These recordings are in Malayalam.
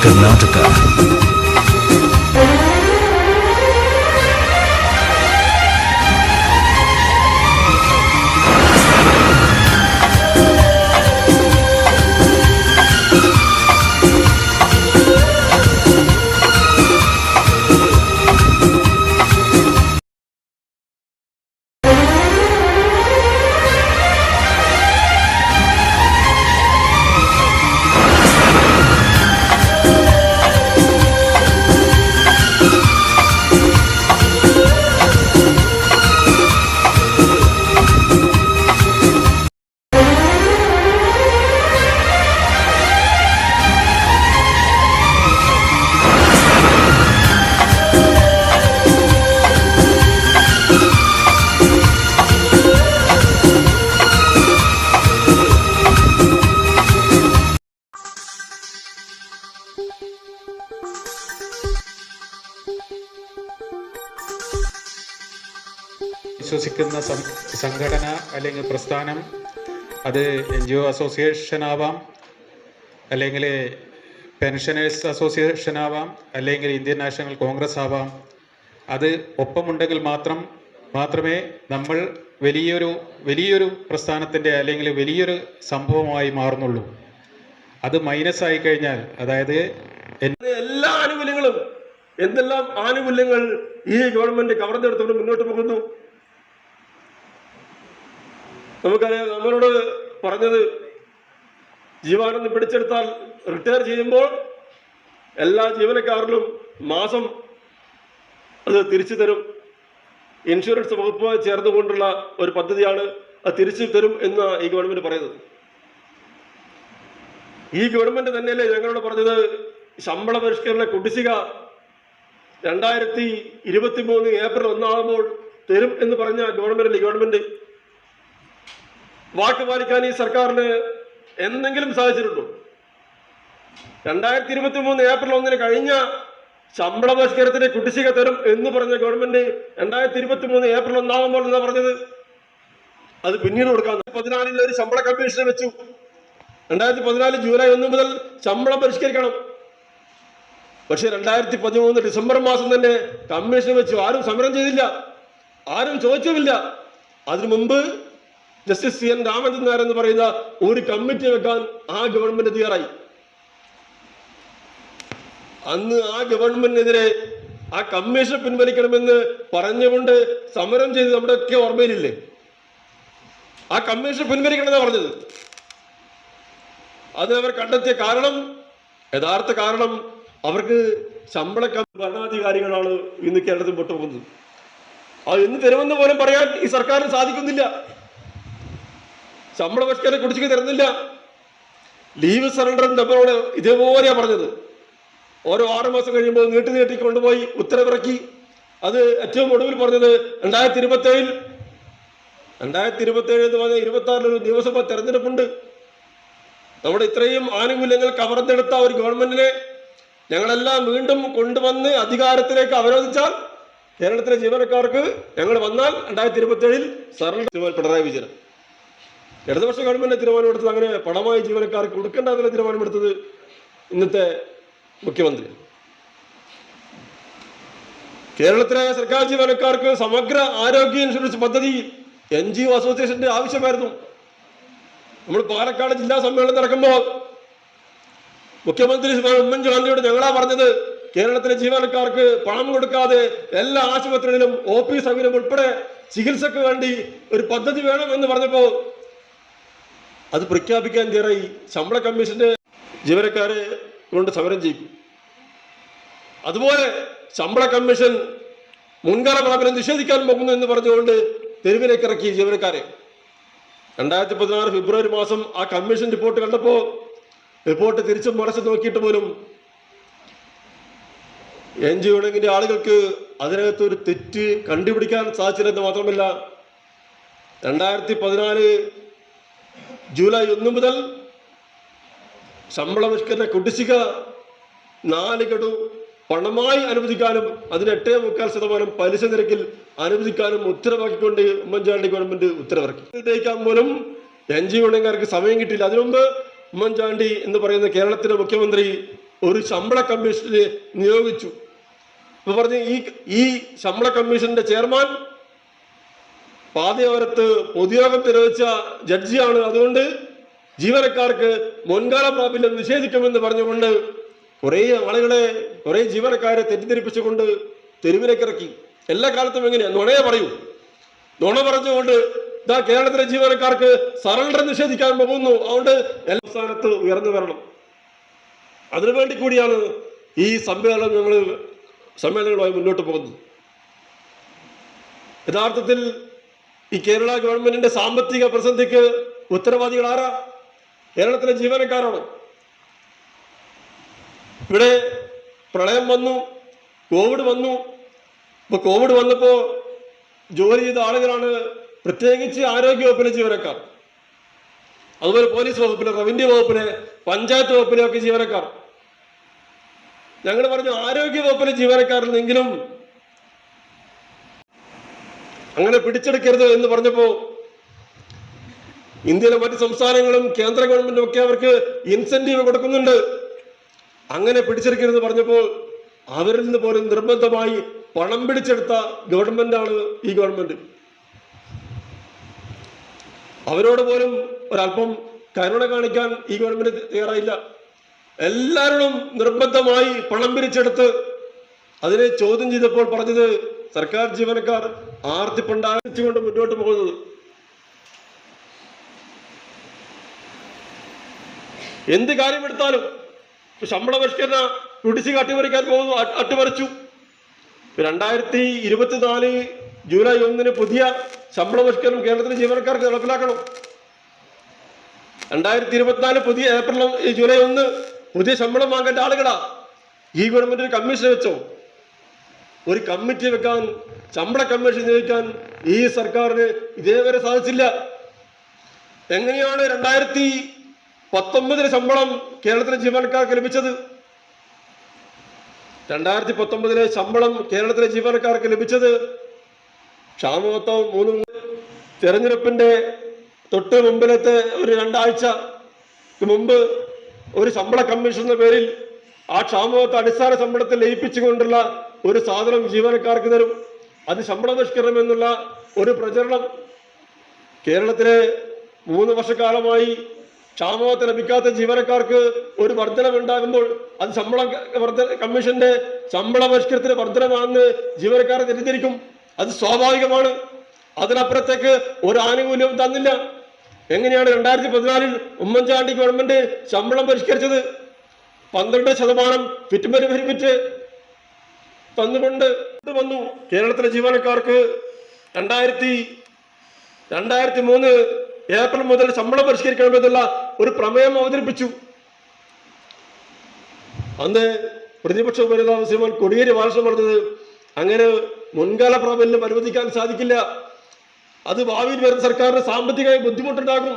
Karnataka. വിശ്വസിക്കുന്ന സംഘടന അല്ലെങ്കിൽ പ്രസ്ഥാനം, അത് NGO അസോസിയേഷൻ ആവാം, അല്ലെങ്കിൽ പെൻഷനേഴ്സ് അസോസിയേഷൻ ആവാം, അല്ലെങ്കിൽ ഇന്ത്യൻ നാഷണൽ കോൺഗ്രസ് ആവാം, അത് ഒപ്പമുണ്ടെങ്കിൽ മാത്രമേ നമ്മൾ വലിയൊരു പ്രസ്ഥാനത്തിൻ്റെ അല്ലെങ്കിൽ വലിയൊരു സംഭവമായി മാറുന്നുള്ളൂ. അത് മൈനസ് ആയി കഴിഞ്ഞാൽ, അതായത് എല്ലാ ആനുകൂല്യങ്ങളും എന്തെല്ലാം ആനുകൂല്യങ്ങൾ ഈ ഗവൺമെന്റ് കവർന്നെടുത്തുകൊണ്ട് മുന്നോട്ട് പോകുന്നു. നമുക്കറിയാം, നമ്മളോട് പറഞ്ഞത് ജീവാനന്ദം പിടിച്ചെടുത്താൽ റിട്ടയർ ചെയ്യുമ്പോൾ എല്ലാ ജീവനക്കാരിലും മാസം അത് തിരിച്ചു തരും. ഇൻഷുറൻസ് വകുപ്പ് ചേർന്നുകൊണ്ടുള്ള ഒരു പദ്ധതിയാണ്, അത് തിരിച്ചു തരും എന്ന് ഈ ഗവൺമെന്റ് പറയുന്നത്. ഈ ഗവൺമെന്റ് തന്നെയല്ലേ ഞങ്ങളോട് പറഞ്ഞത് ശമ്പള പരിഷ്കരണ കുടിശ്ശിക 2023 ഏപ്രിൽ 1 ആകുമ്പോൾ തരും എന്ന് പറഞ്ഞ ഗവൺമെന്റ് വാക്ക് പാലിക്കാൻ ഈ സർക്കാരിന് എന്തെങ്കിലും സാധിച്ചിട്ടുണ്ടോ? 2023 ഏപ്രിൽ 1 കഴിഞ്ഞ ശമ്പള പരിഷ്കരണത്തിന്റെ കുടിശ്ശിക തരും എന്ന് പറഞ്ഞ ഗവൺമെന്റ് 2023 ഏപ്രിൽ 1 ആകുമ്പോൾ എന്നാ പറഞ്ഞത്? അത് പിന്നീട് കൊടുക്കാം. 2014 ഒരു ശമ്പള കമ്മീഷനെ വെച്ചു. 2014 ജൂലൈ 1 മുതൽ ശമ്പളം പരിഷ്കരിക്കണം. പക്ഷെ 2013 ഡിസംബർ മാസം തന്നെ കമ്മീഷൻ വെച്ചു. ആരും സമരം ചെയ്തില്ല, ആരും ചോദിച്ചുമില്ല. അതിനു മുമ്പ് ജസ്റ്റിസ് CN രാമചന്ദ്രൻ നായർ എന്ന് പറയുന്ന ഒരു കമ്മിറ്റി വെക്കാൻ ആ ഗവൺമെന്റ് തയ്യാറായി. അന്ന് ആ ഗവൺമെന്റിനെതിരെ ആ കമ്മീഷൻ പിൻവലിക്കണമെന്ന് പറഞ്ഞുകൊണ്ട് സമരം ചെയ്ത് നമ്മുടെയൊക്കെ ഓർമ്മയിലില്ലേ? ആ കമ്മീഷൻ പിൻവലിക്കണമെന്നാണ് പറഞ്ഞത്. അതിനവർ കണ്ടെത്തിയ കാരണം, യഥാർത്ഥ കാരണം, അവർക്ക് ശമ്പള ഭരണാധികാരികളാണ് ഇന്ന് കേരളത്തിൽ പൊട്ടുപോകുന്നത്. അത് എന്ന് തരുമെന്ന് പോലും പറയാൻ ഈ സർക്കാരിന് സാധിക്കുന്നില്ല. ശമ്പള പരിഷ്കരണ കുടിശ്ശിക തരുന്നില്ല. ലീവ് സറണ്ടറും നമ്മളോട് ഇതേപോലെയാ പറഞ്ഞത്. ഓരോ 6 മാസം കഴിയുമ്പോൾ നീട്ടി കൊണ്ടുപോയി ഉത്തരവിറക്കി. അത് ഏറ്റവും ഒടുവിൽ പറഞ്ഞത് 2027 എന്ന് പറഞ്ഞാൽ 26 ഒരു നിയമസഭാ തെരഞ്ഞെടുപ്പുണ്ട്. നമ്മുടെ ഇത്രയും ആനുകൂല്യങ്ങൾ കവർന്നെടുത്ത ഒരു ഗവൺമെന്റിനെ ഞങ്ങളെല്ലാം വീണ്ടും കൊണ്ടുവന്ന് അധികാരത്തിലേക്ക് അവരോധിച്ചാൽ കേരളത്തിലെ ജീവനക്കാർക്ക് ഞങ്ങൾ വന്നാൽ 2027 സറണ്ടർ പിണറായി വിജയൻ ഇടതുപക്ഷ ഗവൺമെന്റ് തീരുമാനമെടുത്തത്. അങ്ങനെ പണമായി ജീവനക്കാർക്ക് കൊടുക്കേണ്ടതില്ല തീരുമാനമെടുത്തത് ഇന്നത്തെ മുഖ്യമന്ത്രി. കേരളത്തിലെ സർക്കാർ ജീവനക്കാർക്ക് സമഗ്ര ആരോഗ്യ ഇൻഷുറൻസ് പദ്ധതി NGO അസോസിയേഷന്റെ ആവശ്യമായിരുന്നു. നമ്മൾ പാലക്കാട് ജില്ലാ സമ്മേളനം നടക്കുമ്പോൾ മുഖ്യമന്ത്രി ഉമ്മൻചാണ്ടിയോട് ഞങ്ങളാ പറഞ്ഞത്, കേരളത്തിലെ ജീവനക്കാർക്ക് പണം കൊടുക്കാതെ എല്ലാ ആശുപത്രികളിലും OP സൗകര്യം ഉൾപ്പെടെ ചികിത്സക്ക് വേണ്ടി ഒരു പദ്ധതി വേണം എന്ന് പറഞ്ഞപ്പോ അത് പ്രഖ്യാപിക്കാൻ തയ്യാറായി. ശമ്പള കമ്മീഷന്റെ ജീവനക്കാരെ കൊണ്ട് സമരം ചെയ്യിക്കും. അതുപോലെ ശമ്പള കമ്മീഷൻ മുൻകാല പ്രാബല്യം നിഷേധിക്കാൻ പോകുന്നു എന്ന് പറഞ്ഞുകൊണ്ട് തെരുവിലേക്ക് ഇറക്കി ജീവനക്കാരെ. 2016 ഫെബ്രുവരി മാസം ആ കമ്മീഷൻ റിപ്പോർട്ട് കണ്ടപ്പോൾ റിപ്പോർട്ട് തിരിച്ചും മറച്ചു നോക്കിയിട്ട് പോലും NGO ആളുകൾക്ക് അതിനകത്ത് ഒരു തെറ്റ് കണ്ടുപിടിക്കാൻ സാധിച്ചില്ലെന്ന് മാത്രമല്ല, 2014 ജൂലൈ 1 മുതൽ ശമ്പള പരിഷ്കരണ കുടിശ്ശിക 4 ഗഡു പണമായി അനുവദിക്കാനും അതിന് 8.25% പലിശ നിരക്കിൽ അനുവദിക്കാനും ഉത്തരവാക്കിക്കൊണ്ട് ഉമ്മൻചാണ്ടി ഗവൺമെന്റ് ഉത്തരവിറക്കി. പോലും NGO സമയം കിട്ടിയില്ല. അതിനുമുമ്പ് ഉമ്മൻചാണ്ടി എന്ന് പറയുന്ന കേരളത്തിലെ മുഖ്യമന്ത്രി ഒരു ശമ്പള കമ്മീഷനെ നിയോഗിച്ചു. ഇപ്പൊ പറഞ്ഞ് ഈ ശമ്പള കമ്മീഷന്റെ ചെയർമാൻ പാതയോരത്ത് പൊതുയോഗം നിരോധിച്ച ജഡ്ജിയാണ്. അതുകൊണ്ട് ജീവനക്കാർക്ക് മുൻകാല പ്രാബല്യം നിഷേധിക്കുമെന്ന് പറഞ്ഞുകൊണ്ട് കുറെ ജീവനക്കാരെ തെറ്റിദ്ധരിപ്പിച്ചുകൊണ്ട് തെരുവിലേക്ക് ഇറക്കി. എല്ലാ കാലത്തും എങ്ങനെയാ നുണയെ പറയൂ. നുണ പറഞ്ഞുകൊണ്ട് കേരളത്തിലെ ജീവനക്കാർക്ക് സറണ്ടർ നിഷേധിക്കാൻ പോകുന്നു. അതുകൊണ്ട് എല്ലാ സ്ഥാനത്ത് ഉയർന്നു വരണം. അതിനുവേണ്ടി കൂടിയാണ് ഈ സമ്മേളനങ്ങളുമായി മുന്നോട്ട് പോകുന്നത്. യഥാർത്ഥത്തിൽ ഈ കേരള ഗവൺമെന്റിന്റെ സാമ്പത്തിക പ്രതിസന്ധിക്ക് ഉത്തരവാദികൾ ആരാ? കേരളത്തിലെ ജീവനക്കാരാണ്. ഇവിടെ പ്രളയം വന്നു, കോവിഡ് വന്നു. ഇപ്പൊ കോവിഡ് വന്നപ്പോ ജോലി ചെയ്ത ആളുകളാണ് പ്രത്യേകിച്ച് ആരോഗ്യ വകുപ്പിലെ ജീവനക്കാർ, അതുപോലെ പോലീസ് വകുപ്പിലെ, റവന്യൂ വകുപ്പിലെ, പഞ്ചായത്ത് വകുപ്പിലെ ഒക്കെ ജീവനക്കാർ. ഞങ്ങൾ പറഞ്ഞു ആരോഗ്യ വകുപ്പിലെ ജീവനക്കാരിൽ നിന്നെങ്കിലും അങ്ങനെ പിടിച്ചെടുക്കരുത് എന്ന് പറഞ്ഞപ്പോ ഇന്ത്യയിലെ മറ്റ് സംസ്ഥാനങ്ങളും കേന്ദ്ര ഗവൺമെന്റും ഒക്കെ അവർക്ക് ഇൻസെന്റീവ് കൊടുക്കുന്നുണ്ട്. അങ്ങനെ പിടിച്ചെടുക്കരുത് പറഞ്ഞപ്പോൾ അവരിൽ നിന്ന് പോലും നിർബന്ധമായി പണം പിടിച്ചെടുത്ത ഗവൺമെന്റാണ് ഈ ഗവൺമെന്റ്. അവരോട് പോലും ഒരല്പം കരുണ കാണിക്കാൻ ഈ ഗവൺമെന്റ് തയ്യാറായില്ല. എല്ലാവരും നിർബന്ധമായി പണം പിരിച്ചെടുത്ത് അതിനെ ചോദ്യം ചെയ്തപ്പോൾ പറഞ്ഞത് സർക്കാർ ജീവനക്കാർ ആർത്തിപ്പണ്ടാച്ചുകൊണ്ട് മുന്നോട്ട് പോകുന്നത്. എന്ത് കാര്യമെടുത്താലും ശമ്പള പരിഷ്കരണ കുടിശ്ശിക അട്ടിമറിക്കാൻ പോകുന്നു, അട്ടിമറിച്ചു. 2024 ജൂലൈ 1 പുതിയ ശമ്പള പരിഷ്കരണം കേരളത്തിലെ ജീവനക്കാർക്ക് നടപ്പിലാക്കണം. 2024 പുതിയ ജൂലൈ 1 പുതിയ ശമ്പളം വാങ്ങേണ്ട ആളുകളാ. ഈ ഗവൺമെന്റ് കമ്മീഷൻ വെച്ചോ? ഒരു കമ്മിറ്റി വെക്കാൻ, ശമ്പള കമ്മീഷൻ നിയോഗിക്കാൻ ഈ സർക്കാരിന് ഇതേവരെ സാധിച്ചില്ല. എങ്ങനെയാണ് 2019 ശമ്പളം കേരളത്തിലെ ജീവനക്കാർക്ക് ലഭിച്ചത്? 2019 ശമ്പളം കേരളത്തിലെ ജീവനക്കാർക്ക് ലഭിച്ചത് ക്ഷാമബത്തം 3 തെരഞ്ഞെടുപ്പിന്റെ തൊട്ട് മുമ്പിലത്തെ ഒരു 2 ആഴ്ച മുമ്പ് ഒരു ശമ്പള കമ്മീഷൻ എന്ന പേരിൽ ആ ക്ഷാമബത്ത അടിസ്ഥാന ശമ്പളത്തിൽ ലയിപ്പിച്ചുകൊണ്ടുള്ള ഒരു സാധനം ജീവനക്കാർക്ക് തരും. അത് ശമ്പള പരിഷ്കരണം എന്നുള്ള ഒരു പ്രചരണം. കേരളത്തിലെ 3 വർഷക്കാലമായി ക്ഷാമബത്ത ലഭിക്കാത്ത ജീവനക്കാർക്ക് ഒരു വർധനമുണ്ടാകുമ്പോൾ അത് കമ്മീഷന്റെ ശമ്പള പരിഷ്കരണത്തിന് വർധനമാണെന്ന് ജീവനക്കാരെ തെറ്റിദ്ധരിക്കും. അത് സ്വാഭാവികമാണ്. അതിനപ്പുറത്തേക്ക് ഒരു ആനുകൂല്യവും തന്നില്ല. എങ്ങനെയാണ് 2014 ഉമ്മൻചാണ്ടി ഗവൺമെന്റ് ശമ്പളം പരിഷ്കരിച്ചത്? 12% ഫിറ്റ്മെന്റ് ബെനിഫിറ്റ് തന്നുകൊണ്ട് വന്നു. കേരളത്തിലെ ജീവനക്കാർക്ക് 2003 ഏപ്രിൽ മുതൽ ശമ്പളം പരിഷ്കരിക്കണമെന്നുള്ള ഒരു പ്രമേയം അവതരിപ്പിച്ചു. അന്ന് പ്രതിപക്ഷ ഉപനേതാവ് ശ്രീമാൻ കോടിയേരി ബാലകൃഷ്ണൻ പറഞ്ഞത് അങ്ങനെ മുൻകാല പ്രാബല്യം അനുവദിക്കാൻ സാധിക്കില്ല, അത് ഭാവിയിൽ വരുന്ന സർക്കാരിന് സാമ്പത്തികമായി ബുദ്ധിമുട്ടുണ്ടാകും.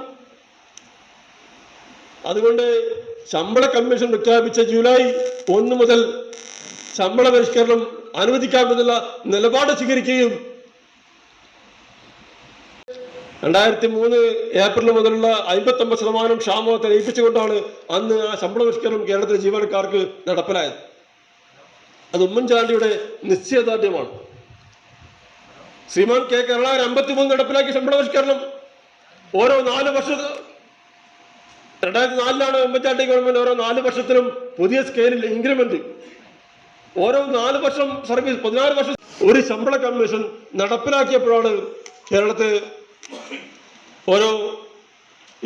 അതുകൊണ്ട് ശമ്പള കമ്മീഷൻ പ്രഖ്യാപിച്ച ജൂലൈ 1 മുതൽ ശമ്പള പരിഷ്കരണം അനുവദിക്കാമെന്നുള്ള നിലപാട് സ്വീകരിക്കുകയും 2003 ഏപ്രിൽ മുതലുള്ള 59% ക്ഷാമബത്ത ലയിപ്പിച്ചുകൊണ്ടാണ് അന്ന് ആ ശമ്പള പരിഷ്കരണം കേരളത്തിലെ ജീവനക്കാർക്ക് നടപ്പിലായത്. അത് ഉമ്മൻചാണ്ടിയുടെ നിശ്ചയദാർഢ്യമാണ്. ശ്രീമാൻ കെ കരുണാകരൻ 53 നടപ്പിലാക്കിയ ശമ്പള പരിഷ്കരണം ഓരോ 4 വർഷം 2004 ഉമ്മൻചാണ്ടി ഗവൺമെന്റ് ഓരോ 4 വർഷത്തിലും പുതിയ സ്കെയിലിൽ ഇൻക്രിമെന്റ്, ഓരോ 4 വർഷം സർവീസ്, 16 വർഷം ഒരു ശമ്പള കമ്മീഷൻ നടപ്പിലാക്കിയപ്പോഴാണ്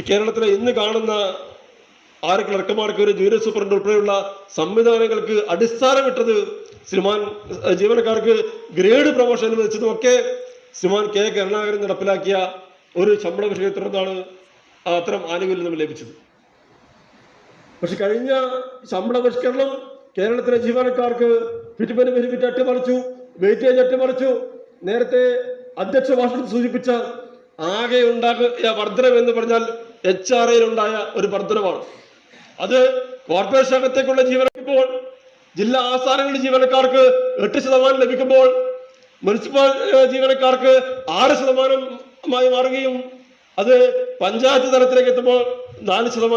കേരളത്തിലെ ഇന്ന് കാണുന്ന 6 ക്ലർക്കുമാർക്ക് ഒരു ജൂനിയർ സൂപ്രണ്ട് ഉൾപ്പെടെയുള്ള സംവിധാനങ്ങൾക്ക് അടിസ്ഥാനമിട്ടത് ശ്രീമാൻ ജീവനക്കാർക്ക് ഗ്രേഡ് പ്രൊമോഷൻ അനുവദിച്ചതുമൊക്കെ ശ്രീമാൻ കെ കരുണാകരൻ നടപ്പിലാക്കിയ ഒരു ശമ്പള പരിഷ്കരണത്തെ തുടർന്നാണ് അത്തരം ആനുകൂല്യം നമുക്ക് ലഭിച്ചത്. പക്ഷെ കഴിഞ്ഞ ശമ്പള പരിഷ്കരണം കേരളത്തിലെ ജീവനക്കാർക്ക് ഫിറ്റ്മെന്റ് ബെനിഫിറ്റ് അട്ടിമറിച്ചു, വെയിറ്റേജ് അട്ടിമറിച്ചു. നേരത്തെ അധ്യക്ഷ ഭാഷണത്തിൽ സൂചിപ്പിച്ച ആകെ ഉണ്ടാക്കിയ വർധനം എന്ന് പറഞ്ഞാൽ HRAയിൽ ഉണ്ടായ ഒരു വർധനമാണ്. അത് കോർപ്പറേഷൻ അകത്തേക്കുള്ള ജീവനക്കാർ, ജില്ലാ ആസ്ഥാനങ്ങളിലെ ജീവനക്കാർക്ക് 8% ലഭിക്കുമ്പോൾ മുനിസിപ്പൽ ജീവനക്കാർക്ക് 6% മാറുകയും അത് പഞ്ചായത്ത് തലത്തിലേക്ക് എത്തുമ്പോൾ 4%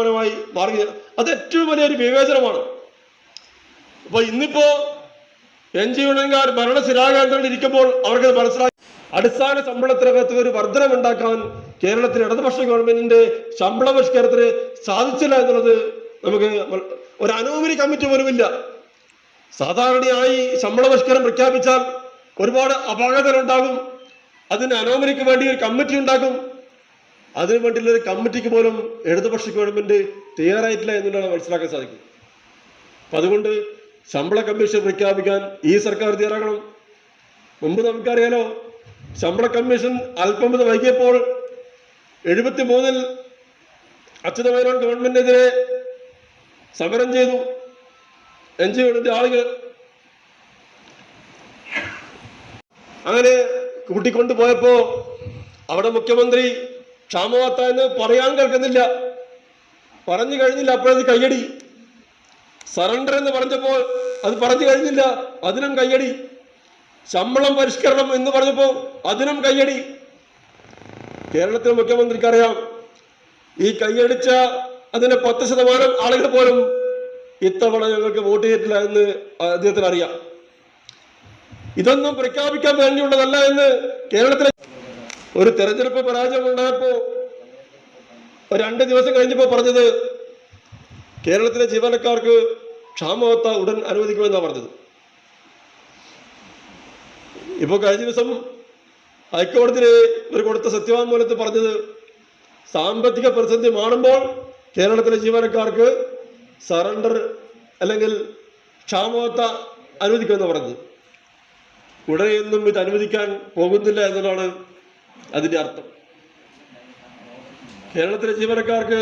മാറുകയും, അത് ഏറ്റവും വലിയൊരു വിവേചനമാണ്. അപ്പൊ ഇന്നിപ്പോ യൂണിയൻകാർ ഭരണസ്ഥിരാകേന്ദ്രങ്ങളിൽ ഇരിക്കുമ്പോൾ അവർക്ക് മനസ്സിലാക്കി അടിസ്ഥാന ശമ്പളത്തിനകത്ത് ഒരു വർധനമുണ്ടാക്കാൻ കേരളത്തിലെ ഇടതുപക്ഷ ഗവൺമെന്റിന്റെ ശമ്പള പരിഷ്കരണത്തിന് സാധിച്ചില്ല എന്നുള്ളത് നമുക്ക് ഒരു അനോമലി കമ്മിറ്റി പോലുമില്ല. സാധാരണയായി ശമ്പള പരിഷ്കരണം പ്രഖ്യാപിച്ചാൽ ഒരുപാട് അപാകതകൾ ഉണ്ടാകും. അതിന് അനോമലിക്ക് വേണ്ടി ഒരു കമ്മിറ്റി ഉണ്ടാക്കും. അതിനു വേണ്ടിയുള്ള ഒരു കമ്മിറ്റിക്ക് പോലും ഇടതുപക്ഷ ഗവൺമെന്റ് തയ്യാറായിട്ടില്ല എന്നുള്ളതാണ് മനസ്സിലാക്കാൻ സാധിക്കും. അപ്പൊ അതുകൊണ്ട് ശമ്പള കമ്മീഷൻ പ്രഖ്യാപിക്കാൻ ഈ സർക്കാർ തയ്യാറാകണം. മുമ്പ് നമുക്കറിയാലോ, ശമ്പള കമ്മീഷൻ അല്പം വൈകിയപ്പോൾ 73-ൽ അച്യുതമേനോൻ ഗവൺമെന്റിനെതിരെ സമരം ചെയ്തു NGO ആളുകൾ. അങ്ങനെ കൂട്ടിക്കൊണ്ടുപോയപ്പോ അവിടെ മുഖ്യമന്ത്രി ക്ഷാമവാർത്ത എന്ന് പറയാൻ കേൾക്കുന്നില്ല, പറഞ്ഞു കഴിഞ്ഞില്ല, അപ്പോഴത് കയ്യടി. സറണ്ടർ എന്ന് പറഞ്ഞപ്പോൾ അത് പറഞ്ഞു കഴിഞ്ഞില്ല, അതിനും കയ്യടി. ശമ്പളം പരിഷ്കരണം എന്ന് പറഞ്ഞപ്പോൾ അതിനും കയ്യടി. കേരളത്തിലെ മുഖ്യമന്ത്രിക്ക് അറിയാം, ഈ കയ്യടിച്ച അതിന്റെ 10% ആളുകൾ പോലും ഇത്തവണ ഞങ്ങൾക്ക് വോട്ട് ചെയ്തിട്ടില്ല എന്ന് അദ്ദേഹത്തിന് അറിയാം. ഇതൊന്നും പ്രഖ്യാപിക്കാൻ വേണ്ടിയുള്ളതല്ല എന്ന് കേരളത്തിലെ ഒരു തെരഞ്ഞെടുപ്പ് പരാജയം ഉണ്ടായപ്പോ 2 ദിവസം കഴിഞ്ഞപ്പോ പറഞ്ഞത് കേരളത്തിലെ ജീവനക്കാർക്ക് ക്ഷാമബത്ത ഉടൻ അനുവദിക്കുമെന്നാണ് പറഞ്ഞത്. ഇപ്പൊ കഴിഞ്ഞ ദിവസം ഹൈക്കോടതിയിൽ ഒരു കൊടുത്ത സത്യവാങ്മൂലത്തിൽ പറഞ്ഞത് സാമ്പത്തിക പ്രതിസന്ധി മാറുമ്പോൾ കേരളത്തിലെ ജീവനക്കാർക്ക് സറണ്ടർ അല്ലെങ്കിൽ ക്ഷാമബത്ത അനുവദിക്കുമെന്ന് പറഞ്ഞത്. ഉടനെയൊന്നും ഇത് അനുവദിക്കാൻ പോകുന്നില്ല എന്നതാണ് അതിന്റെ അർത്ഥം. കേരളത്തിലെ ജീവനക്കാർക്ക്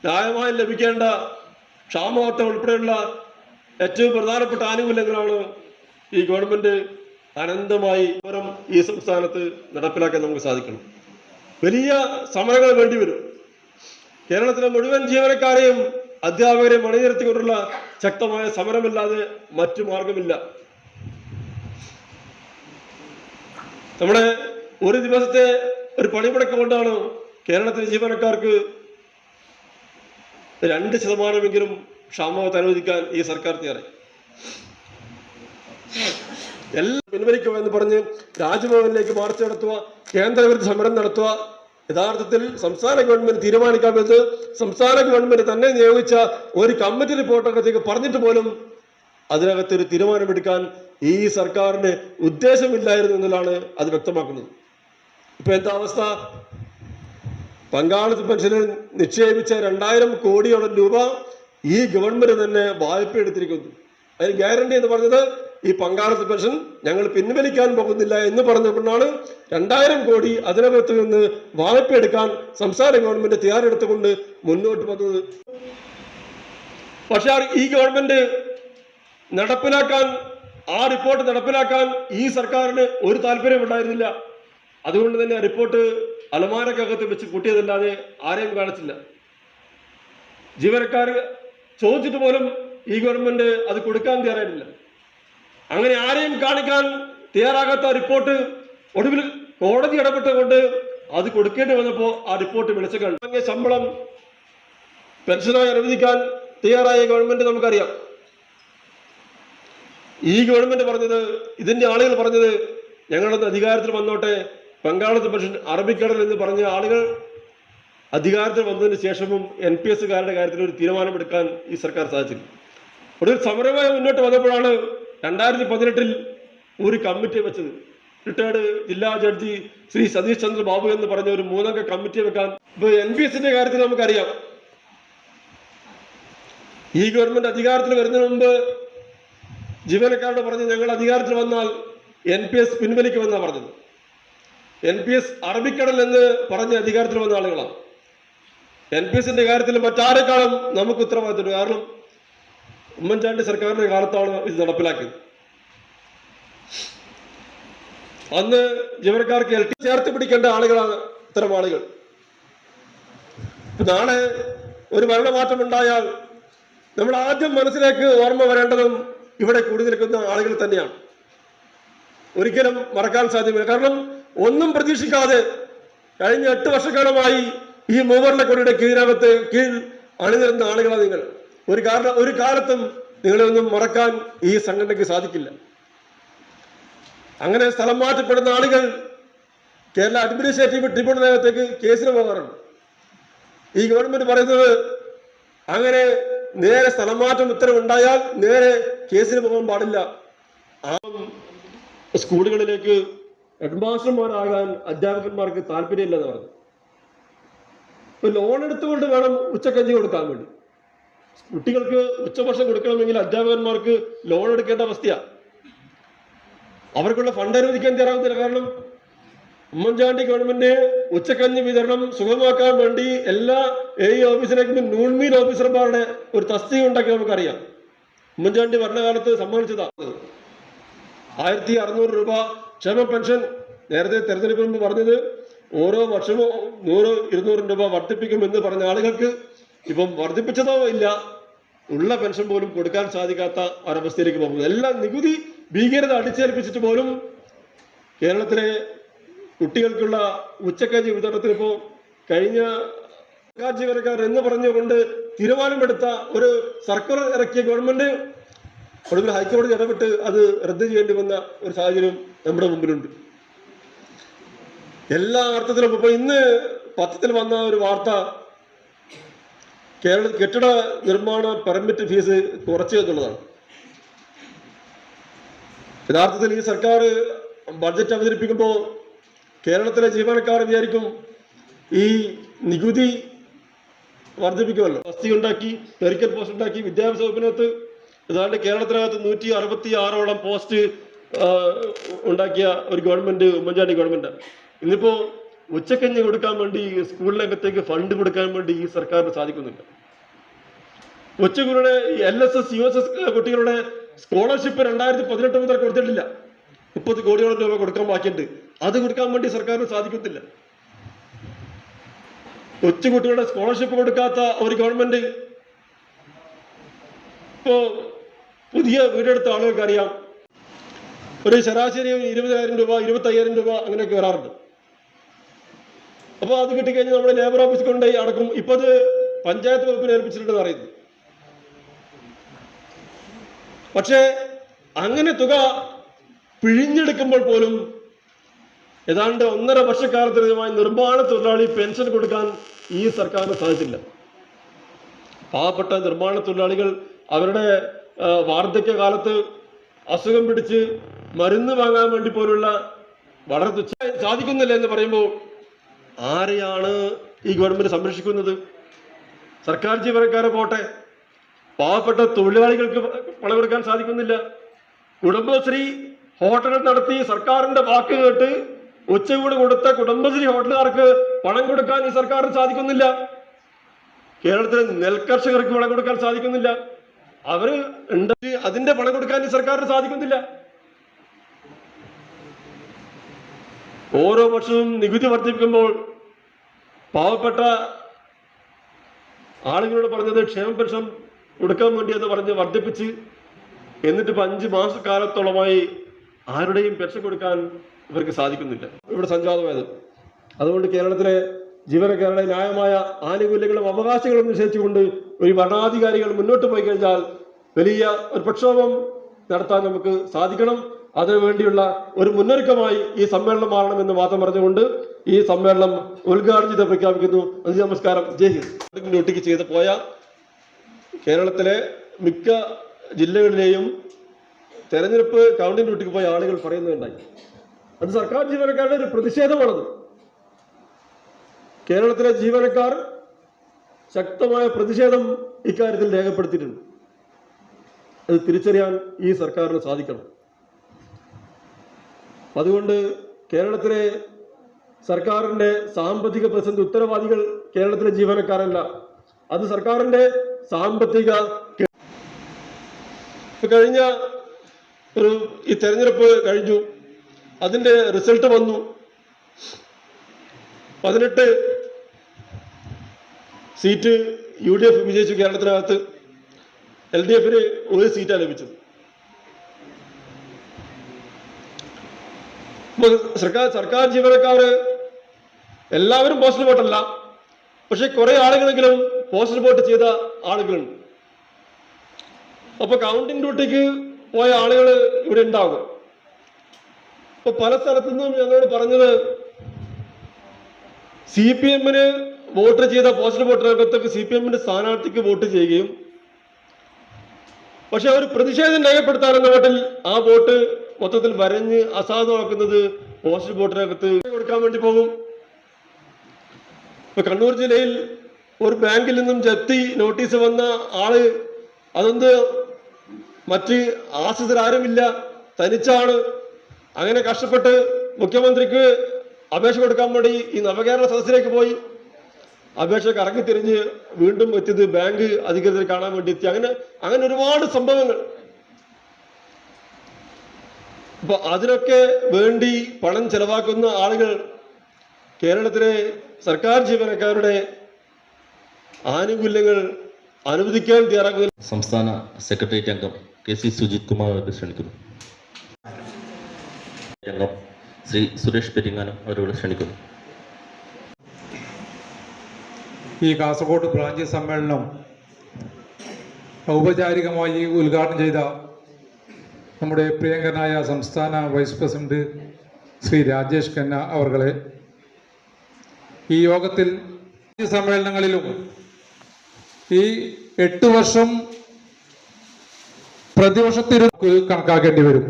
ന്യായമായി ലഭിക്കേണ്ട ക്ഷാമബത്ത ഉൾപ്പെടെയുള്ള ഏറ്റവും പ്രധാനപ്പെട്ട ആനുകൂല്യങ്ങളാണ് ഈ ഗവൺമെന്റ് അനന്തമായി ഈ സംസ്ഥാനത്ത് നടപ്പിലാക്കാൻ നമുക്ക് സാധിക്കണം. വലിയ സമരങ്ങൾ വേണ്ടിവരും. കേരളത്തിലെ മുഴുവൻ ജീവനക്കാരെയും അധ്യാപകരെയും അണിനിരത്തിക്കൊണ്ടുള്ള ശക്തമായ സമരമില്ലാതെ മറ്റു മാർഗമില്ല. നമ്മുടെ ഒരു ദിവസത്തെ ഒരു പണിമുടക്ക് കൊണ്ടാണ് കേരളത്തിലെ ജീവനക്കാർക്ക് 2% ക്ഷാമബത്ത അനുവദിക്കാൻ ഈ സർക്കാർ തയ്യാറായി. എല്ലാം പിൻവലിക്കുക എന്ന് പറഞ്ഞ് രാജ്ഭവനിലേക്ക് മാർച്ച് നടത്തുക, കേന്ദ്രവിരുദ്ധ സമരം നടത്തുക. യഥാർത്ഥത്തിൽ സംസ്ഥാന ഗവൺമെന്റ് തീരുമാനിക്കാമെന്ന് സംസ്ഥാന ഗവൺമെന്റ് തന്നെ നിയോഗിച്ച ഒരു കമ്മിറ്റി റിപ്പോർട്ടകത്തേക്ക് പറഞ്ഞിട്ട് പോലും അതിനകത്തൊരു തീരുമാനമെടുക്കാൻ ഈ സർക്കാരിന് ഉദ്ദേശമില്ലായിരുന്നു എന്നതാണ് അത് വ്യക്തമാക്കുന്നത്. ഇപ്പൊ എന്താ അവസ്ഥ? പങ്കാളിത്ത പെൻഷനിൽ നിക്ഷേപിച്ച 2000 കോടിയോളം രൂപ ഈ ഗവൺമെന്റ് തന്നെ വായ്പ എടുത്തിരിക്കുന്നു. അതിന് ഗ്യാരണ്ടി എന്ന് പറഞ്ഞത് ഈ പങ്കാളിത്ത പെൻഷൻ ഞങ്ങൾ പിൻവലിക്കാൻ പോകുന്നില്ല എന്ന് പറഞ്ഞുകൊണ്ടാണ് 2000 കോടി അതിനകത്ത് നിന്ന് വായ്പ എടുക്കാൻ സംസ്ഥാന ഗവൺമെന്റ് തയ്യാറെടുത്തുകൊണ്ട് മുന്നോട്ട് വന്നത്. പക്ഷെ ഈ ഗവൺമെന്റ് നടപ്പിലാക്കാൻ, ആ റിപ്പോർട്ട് നടപ്പിലാക്കാൻ ഈ സർക്കാരിന് ഒരു താല്പര്യം ഉണ്ടായിരുന്നില്ല. അതുകൊണ്ട് തന്നെ ആ റിപ്പോർട്ട് അലമാരക്കകത്ത് വെച്ച് കൂട്ടിയതല്ലാതെ ആരെയും കാണിച്ചില്ല. ജീവനക്കാർ ചോദിച്ചിട്ട് പോലും ഈ ഗവൺമെന്റ് അത് കൊടുക്കാൻ തയ്യാറായിട്ടില്ല. അങ്ങനെ ആരെയും കാണിക്കാൻ തയ്യാറാകാത്ത റിപ്പോർട്ട് ഒടുവിൽ കോടതി ഇടപെട്ടുകൊണ്ട് അത് കൊടുക്കേണ്ടി വന്നപ്പോൾ ആ റിപ്പോർട്ട് വിളിച്ചു കണ്ടു. ശമ്പളം പെൻഷനായി അനുവദിക്കാൻ തയ്യാറായ ഗവൺമെന്റ് നമുക്കറിയാം. ഈ ഗവൺമെന്റ് പറഞ്ഞത്, ഇതിന്റെ ആളുകൾ പറഞ്ഞത്, ഞങ്ങളൊന്ന് അധികാരത്തിൽ വന്നോട്ടെ, പങ്കാളിത്ത പെൻഷൻ അറബിക്കടൽ എന്ന് പറഞ്ഞ ആളുകൾ അധികാരത്തിൽ വന്നതിന് ശേഷവും NPS കാരുടെ കാര്യത്തിൽ ഒരു തീരുമാനമെടുക്കാൻ ഈ സർക്കാർ സാധിച്ചില്ല. ഒടുവിൽ സമരമായി മുന്നോട്ട് വന്നപ്പോഴാണ് 2018-ൽ ഒരു കമ്മിറ്റി വെച്ചത്. റിട്ടയർഡ് ജില്ലാ ജഡ്ജി ശ്രീ സതീഷ് ചന്ദ്ര ബാബു എന്ന് പറഞ്ഞ ഒരു 3-അംഗ കമ്മിറ്റി വെക്കാൻ. ഇപ്പൊ NPSന്റെ കാര്യത്തിൽ നമുക്കറിയാം, ഈ ഗവൺമെന്റ് അധികാരത്തിൽ വരുന്നതിന് മുമ്പ് ജീവനക്കാരോട് പറഞ്ഞ് ഞങ്ങൾ അധികാരത്തിൽ വന്നാൽ NPS പിൻവലിക്കുമെന്നാണ് പറഞ്ഞത്. NPS അറബിക്കടൽ എന്ന് പറഞ്ഞ് അധികാരത്തിൽ വന്ന ആളുകളാണ്. NPSന്റെ കാര്യത്തിൽ മറ്റാരെക്കാളും നമുക്ക് ഉത്തരവാദിത്തമുണ്ട്. കാരണം ഉമ്മൻചാണ്ടി സർക്കാരിന്റെ കാലത്താണ് ഇത് നടപ്പിലാക്കിയത്. അന്ന് ജീവനക്കാർക്ക് LT ചേർത്ത് പിടിക്കേണ്ട ആളുകളാണ് ഇത്തരം ആളുകൾ. നാളെ ഒരു ഭരണമാറ്റം ഉണ്ടായാൽ നമ്മൾ ആദ്യം മനസ്സിലേക്ക് ഓർമ്മ വരേണ്ടതും ഇവിടെ കൂടി നിൽക്കുന്ന ആളുകൾ തന്നെയാണ്. ഒരിക്കലും മറക്കാൻ സാധ്യമല്ല. കാരണം ഒന്നും പ്രതീക്ഷിക്കാതെ കഴിഞ്ഞ 8 വർഷക്കാലമായി ഈ മൂവർണ്ണ കൊടിയുടെ കീഴിൽ അണിനിരുന്ന ആളുകളാണ് നിങ്ങൾ. ഒരു കാലത്തും നിങ്ങളെയൊന്നും മറക്കാൻ ഈ സംഘടനയ്ക്ക് സാധിക്കില്ല. അങ്ങനെ സ്ഥലം മാറ്റപ്പെടുന്ന ആളുകൾ കേരള അഡ്മിനിസ്ട്രേറ്റീവ് ട്രിബ്യൂണലിനകത്തേക്ക് കേസിന് പോകാറുണ്ട്. ഈ ഗവൺമെന്റ് പറയുന്നത് അങ്ങനെ നേരെ സ്ഥലം മാറ്റം ഉത്തരവുണ്ടായാൽ നേരെ കേസിന് പോകാൻ പാടില്ല. ആ സ്കൂളുകളിലേക്ക് ഹെഡ്മാസ്റ്റർമാരാകാൻ അധ്യാപകന്മാർക്ക് താല്പര്യമില്ലെന്ന് പറഞ്ഞു. ഇപ്പൊ ലോൺ എടുത്തുകൊണ്ട് വേണം ഉച്ചക്കഞ്ഞി കൊടുക്കാൻ വേണ്ടി. കുട്ടികൾക്ക് ഉച്ചഭക്ഷണം കൊടുക്കണമെങ്കിൽ അധ്യാപകന്മാർക്ക് ലോൺ എടുക്കേണ്ട അവസ്ഥയാണ്. അവർക്കുള്ള ഫണ്ട് അനുവദിക്കാൻ തയ്യാറാവുന്നില്ല. കാരണം ഉമ്മൻചാണ്ടി ഗവൺമെന്റ് ഉച്ചക്കഞ്ഞി വിതരണം സുഗമമാക്കാൻ വേണ്ടി എല്ലാ ഓഫീസിലേക്കും നൂൺമീൻ ഓഫീസർമാരുടെ ഒരു തസ്തിക ഉണ്ടാക്കി നമുക്കറിയാം. ഉമ്മൻചാണ്ടി ഭരണകാലത്ത് സമ്മാനിച്ചതാണ് 1600 രൂപ ക്ഷേമ പെൻഷൻ. നേരത്തെ തെരഞ്ഞെടുപ്പ് മുമ്പ് പറഞ്ഞത് ഓരോ വർഷവും 100-200 രൂപ വർദ്ധിപ്പിക്കുമെന്ന് പറഞ്ഞ ആളുകൾക്ക് ഇപ്പം വർദ്ധിപ്പിച്ചതോ ഇല്ല, ഉള്ള പെൻഷൻ പോലും കൊടുക്കാൻ സാധിക്കാത്ത ഒരവസ്ഥയിലേക്ക് പോകുന്നത്. എല്ലാം നികുതി ഭീകരത അടിച്ചേൽപ്പിച്ചിട്ട് പോലും കേരളത്തിലെ കുട്ടികൾക്കുള്ള ഉച്ചക്കഞ്ഞി വിതരണത്തിന് ഇപ്പോൾ കഴിഞ്ഞ സർക്കാർ ജീവനക്കാർ എന്ന് പറഞ്ഞുകൊണ്ട് തീരുമാനമെടുത്ത ഒരു സർക്കുലർ ഇറക്കിയ ഗവൺമെന്റ് ഒടുവിൽ ഹൈക്കോടതി ഇടപെട്ട് അത് റദ്ദ് ചെയ്യേണ്ടി വന്ന ഒരു സാഹചര്യം നമ്മുടെ മുമ്പിലുണ്ട്. എല്ലാ അർത്ഥത്തിലും ഇപ്പൊ ഇന്ന് പത്രത്തിൽ വന്ന ഒരു വാർത്ത, കേരള കെട്ടിട നിർമ്മാണ പെർമിറ്റ് ഫീസ് കുറച്ചു എന്നുള്ളതാണ്. യഥാർത്ഥത്തിൽ ഈ സർക്കാർ ബഡ്ജറ്റ് അവതരിപ്പിക്കുമ്പോൾ കേരളത്തിലെ ജീവനക്കാർ വിചാരിക്കും ഈ നികുതി വർദ്ധിപ്പിക്കുമല്ലോ. വസ്തി ഉണ്ടാക്കി, ക്ലറിക്കൽ പോസ്റ്റ് ഉണ്ടാക്കി, വിദ്യാഭ്യാസ വകുപ്പിനകത്ത് ഏതാണ്ട് കേരളത്തിനകത്ത് 166ഓളം പോസ്റ്റ് ഉണ്ടാക്കിയ ഒരു ഗവൺമെന്റ് ഉമ്മൻചാണ്ടി ഗവൺമെന്റ്. ഇന്നിപ്പോ ഉച്ചക്കഞ്ഞി കൊടുക്കാൻ വേണ്ടി സ്കൂളിനകത്തേക്ക് ഫണ്ട് കൊടുക്കാൻ വേണ്ടി ഈ സർക്കാരിന് സാധിക്കുന്നില്ല. കൊച്ചുകുട്ടികളുടെ LSS USS കുട്ടികളുടെ സ്കോളർഷിപ്പ് 2018 മുതൽ കൊടുത്തിട്ടില്ല. 30 കോടിയോളം രൂപ കൊടുക്കാൻ ബാക്കിയുണ്ട്. അത് കൊടുക്കാൻ വേണ്ടി സർക്കാരിന് സാധിക്കത്തില്ല. കൊച്ചുകുട്ടികളുടെ സ്കോളർഷിപ്പ് കൊടുക്കാത്ത ഒരു ഗവൺമെന്റ്. ഇപ്പോ പുതിയ വീടെടുത്ത ആളുകൾക്ക് അറിയാം, ഒരു ശരാശരി 20,000 രൂപ 25,000 രൂപ അങ്ങനെയൊക്കെ വരാറുണ്ട്. അപ്പൊ അത് കിട്ടിക്കഴിഞ്ഞാൽ നമ്മുടെ ലേബർ ഓഫീസിൽ കൊണ്ടുപോയി അടക്കും. ഇപ്പൊ അത് പഞ്ചായത്ത് വകുപ്പിനെ ഏൽപ്പിച്ചിട്ടുണ്ടെന്ന് അറിയുന്നു. പക്ഷേ അങ്ങനെ തുക പിഴിഞ്ഞെടുക്കുമ്പോൾ പോലും ഏതാണ്ട് 1.5 വർഷക്കാലത്തിനുമായി നിർമ്മാണ തൊഴിലാളി പെൻഷൻ കൊടുക്കാൻ ഈ സർക്കാരിന് സാധിച്ചില്ല. പാവപ്പെട്ട നിർമ്മാണ തൊഴിലാളികൾ അവരുടെ വാർദ്ധക്യ കാലത്ത് അസുഖം പിടിച്ച് മരുന്ന് വാങ്ങാൻ വേണ്ടി പോലുള്ള വളരെ തുച്ഛമായി സാധിക്കുന്നില്ല എന്ന് പറയുമ്പോൾ ആരെയാണ് ഈ ഗവൺമെന്റ് സംരക്ഷിക്കുന്നത്? സർക്കാർ ജീവനക്കാരെ പോട്ടെ, പാവപ്പെട്ട തൊഴിലാളികൾക്ക് പണം കൊടുക്കാൻ സാധിക്കുന്നില്ല. കുടുംബശ്രീ ഹോട്ടൽ നടത്തി സർക്കാരിന്റെ വാക്ക് കേട്ട് ഉച്ചയൂട് കൊടുത്ത കുടുംബശ്രീ ഹോട്ടലുകാർക്ക് പണം കൊടുക്കാൻ ഈ സർക്കാരിന് സാധിക്കുന്നില്ല. കേരളത്തിലെ നെൽകർഷകർക്ക് പണം കൊടുക്കാൻ സാധിക്കുന്നില്ല. അവര് ഉണ്ടാക്കി അതിന്റെ പണം കൊടുക്കാൻ ഈ സർക്കാരിന് സാധിക്കുന്നില്ല. ഓരോ വർഷവും നികുതി വർദ്ധിപ്പിക്കുമ്പോൾ പാവപ്പെട്ട ആളുകളോട് പറഞ്ഞത് ക്ഷേമ പെൻഷൻ കൊടുക്കാൻ വേണ്ടി എന്ന് പറഞ്ഞ് വർദ്ധിപ്പിച്ച്, എന്നിട്ട് ഇപ്പൊ 5 മാസക്കാലത്തോളമായി ആരുടെയും പെൻഷൻ കൊടുക്കാൻ ഇവർക്ക് സാധിക്കുന്നില്ല. ഇവിടെ സംജാതമായത് അതുകൊണ്ട് കേരളത്തിലെ ജീവനക്കാരുടെ ന്യായമായ ആനുകൂല്യങ്ങളും അവകാശങ്ങളും നിഷേധിച്ചുകൊണ്ട് ഒരു ഭരണാധികാരികൾ മുന്നോട്ട് പോയി കഴിഞ്ഞാൽ വലിയ ഒരു പ്രക്ഷോഭം നടത്താൻ നമുക്ക് സാധിക്കണം. അതിനുവേണ്ടിയുള്ള ഒരു മുന്നൊരുക്കമായി ഈ സമ്മേളനം മാറണമെന്ന് മാത്രം പറഞ്ഞുകൊണ്ട് ഈ സമ്മേളനം ഉദ്ഘാടനം ചെയ്ത് പ്രഖ്യാപിക്കുന്നു. നമസ്കാരം. ജയ് ഹിന്ദ്. ഡ്യൂട്ടിക്ക് ചെയ്ത് പോയ കേരളത്തിലെ മിക്ക ജില്ലകളിലെയും തെരഞ്ഞെടുപ്പ് കൗണ്ടിംഗ് ഡ്യൂട്ടിക്ക് പോയ ആളുകൾ പറയുന്നുണ്ടായി. അത് സർക്കാർ ജീവനക്കാരുടെ ഒരു പ്രതിഷേധമാണത്. കേരളത്തിലെ ജീവനക്കാർ ശക്തമായ പ്രതിഷേധം ഇക്കാര്യത്തിൽ രേഖപ്പെടുത്തിയിട്ടുണ്ട്. അത് തിരിച്ചറിയാൻ ഈ സർക്കാരിന് സാധിക്കണം. അതുകൊണ്ട് കേരളത്തിലെ സർക്കാരിന്റെ സാമ്പത്തിക പ്രതിസന്ധി ഉത്തരവാദികൾ കേരളത്തിലെ ജീവനക്കാരല്ല, അത് സർക്കാരിന്റെ സാമ്പത്തിക. കഴിഞ്ഞ ഈ തെരഞ്ഞെടുപ്പ് കഴിഞ്ഞു, അതിന്റെ റിസൾട്ട് വന്നു. 18 സീറ്റ് UDF വിജയിച്ചു. കേരളത്തിനകത്ത് LDFന് 1 സീറ്റാണ് ലഭിച്ചത്. സർക്കാർ ജീവനക്കാര് എല്ലാവരും പോസ്റ്റൽ വോട്ടല്ല, പക്ഷെ കുറെ ആളുകളെങ്കിലും പോസ്റ്റൽ വോട്ട് ചെയ്ത ആളുകളുണ്ട്. അപ്പൊ കൗണ്ടിംഗ് ഡ്യൂട്ടിക്ക് പോയ ആളുകൾ ഇവിടെ ഉണ്ടാകും. അപ്പൊ പല സ്ഥലത്തു നിന്നും ഞങ്ങളോട് പറഞ്ഞത് CPM-ന് വോട്ട് ചെയ്ത പോസ്റ്റൽ വോട്ടറിനകത്തൊക്കെ CPM-ന്റെ സ്ഥാനാർത്ഥിക്ക് വോട്ട് ചെയ്യുകയും പക്ഷെ അവർ പ്രതിഷേധം രേഖപ്പെടുത്താനെന്ന മട്ടിൽ ആ വോട്ട് മൊത്തത്തിൽ വരഞ്ഞ് അസാധുവാക്കുന്നത് പോസ്റ്റൽ വോട്ടിനകത്ത് കൊടുക്കാൻ വേണ്ടി പോകും. ഇപ്പൊ കണ്ണൂർ ജില്ലയിൽ ഒരു ബാങ്കിൽ നിന്നും ജപ്തി നോട്ടീസ് വന്ന ആള് അതൊന്ന് മറ്റ് ആശ്രിതരാരുമില്ല, തനിച്ചാണ്. അങ്ങനെ കഷ്ടപ്പെട്ട് മുഖ്യമന്ത്രിക്ക് അപേക്ഷ കൊടുക്കാൻ വേണ്ടി ഈ നവകേരള സദസ്സിലേക്ക് പോയി. അപേക്ഷ കറങ്ങിത്തിരിഞ്ഞ് വീണ്ടും എത്തിയത് ബാങ്ക് അധികൃതർ കാണാൻ വേണ്ടി എത്തി. അങ്ങനെ ഒരുപാട് സംഭവങ്ങൾ. അപ്പൊ അതിനൊക്കെ വേണ്ടി പണം ചെലവാക്കുന്ന ആളുകൾ കേരളത്തിലെ സർക്കാർ ജീവനക്കാരുടെ ആനുകൂല്യങ്ങൾ അനുവദിക്കാൻ തയ്യാറാക്കുന്ന സംസ്ഥാന സെക്രട്ടേറിയറ്റ് അംഗം KC സുജിത് കുമാർ അവരെ ക്ഷണിക്കുന്നു. അംഗം ശ്രീ സുരേഷ് പെരിങ്ങാനം അവരോട് ക്ഷണിക്കുന്നു. ഈ കാസർഗോഡ് ബ്രാഞ്ച് സമ്മേളനം ഔപചാരികമായി ഉദ്ഘാടനം ചെയ്ത നമ്മുടെ പ്രിയങ്കരനായ സംസ്ഥാന വൈസ് പ്രസിഡന്റ് ശ്രീ രാജേഷ് ഖന്ന അവർകളെ, ഈ യോഗത്തിൽ സമ്മേളനങ്ങളിലും ഈ 8 വർഷം പ്രതിവർഷത്തിൽ കണക്കാക്കേണ്ടി വരും.